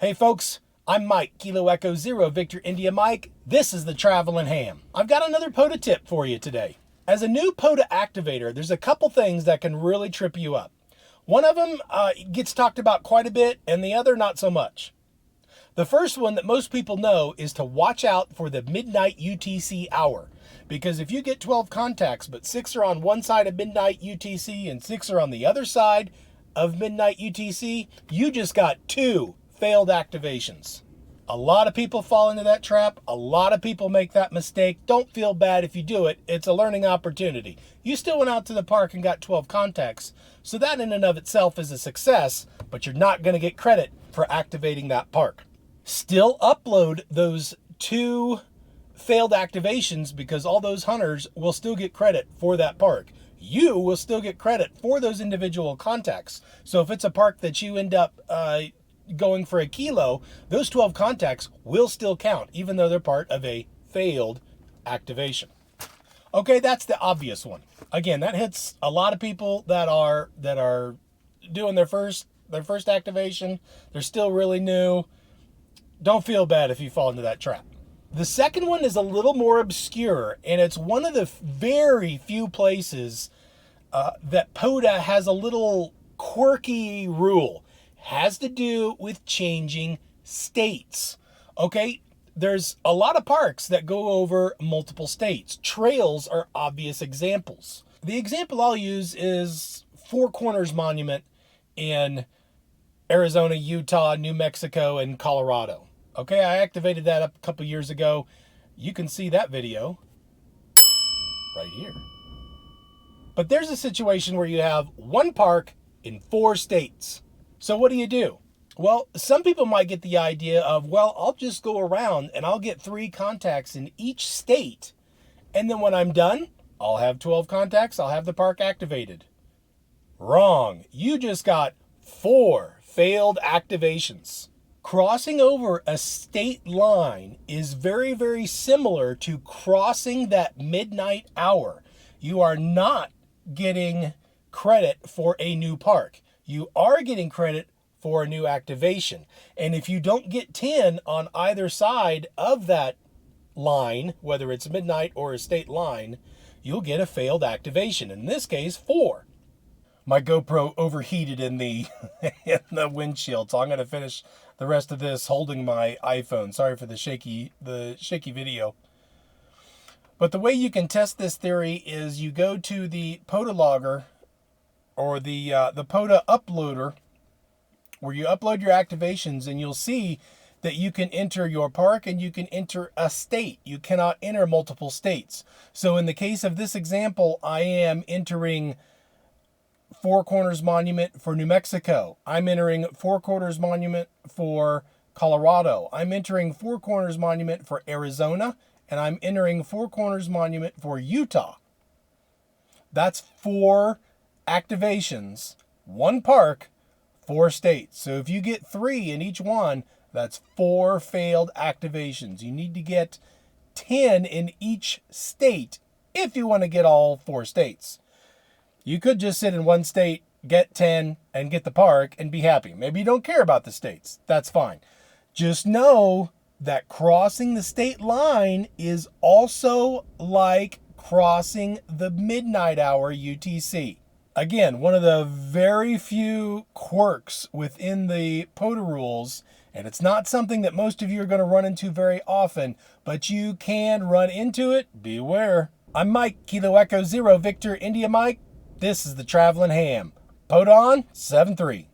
Hey folks, I'm Mike, Kilo Echo Zero, Victor India Mike. This is the Traveling Ham. I've got another POTA tip for you today. As a new POTA activator, there's a couple things that can really trip you up. One of them gets talked about quite a bit, and the other not so much. The first one that most people know is to watch out for the midnight UTC hour. Because if you get 12 contacts, but 6 are on one side of midnight UTC and 6 are on the other side of midnight UTC, you just got 2 failed activations. A lot of people fall into that trap. A lot of people make that mistake. Don't feel bad if you do it. It's a learning opportunity. You still went out to the park and got 12 contacts. So that in and of itself is a success, but you're not going to get credit for activating that park. Still upload those 2 failed activations because all those hunters will still get credit for that park. You will still get credit for those individual contacts. So if it's a park that you end up going for a kilo, those 12 contacts will still count, even though they're part of a failed activation. Okay, that's the obvious one. Again, that hits a lot of people that are doing their first activation. They're still really new. Don't feel bad if you fall into that trap. The second one is a little more obscure, and it's one of the very few places that POTA has a little quirky rule. Has to do with changing states. Okay, there's a lot of parks that go over multiple states. Trails are obvious examples. The example I'll use is Four Corners Monument in Arizona, Utah, New Mexico, and Colorado. Okay, I activated that up a couple years ago. You can see that video right here. But there's a situation where you have one park in 4 states. So what do? Well, some people might get the idea of, well, I'll just go around and I'll get 3 contacts in each state. And then when I'm done, I'll have 12 contacts. I'll have the park activated. Wrong. You just got 4 failed activations. Crossing over a state line is very, very similar to crossing that midnight hour. You are not getting credit for a new park. You are getting credit for a new activation. And if you don't get 10 on either side of that line, whether it's midnight or a state line, you'll get a failed activation. In this case, 4. My GoPro overheated in the windshield, so I'm going to finish the rest of this holding my iPhone. Sorry for the shaky video. But the way you can test this theory is you go to the POTA logger or the POTA uploader where you upload your activations, and you'll see that you can enter your park and you can enter a state. You cannot enter multiple states. So in the case of this example, I am entering Four Corners Monument for New Mexico. I'm entering Four Corners Monument for Colorado. I'm entering Four Corners Monument for Arizona, and I'm entering Four Corners Monument for Utah. That's 4 activations, 1 park, 4 states. So if you get 3 in each one, that's 4 failed activations. You need to get 10 in each state if you want to get all 4 states. You could just sit in one state, get 10, and get the park and be happy. Maybe you don't care about the states. That's fine. Just know that crossing the state line is also like crossing the midnight hour UTC. Again, one of the very few quirks within the POTA rules, and it's not something that most of you are going to run into very often, but you can run into it. Beware. I'm Mike, Kilo Echo Zero, Victor India Mike. This is the Traveling Ham. POTA on 7-3.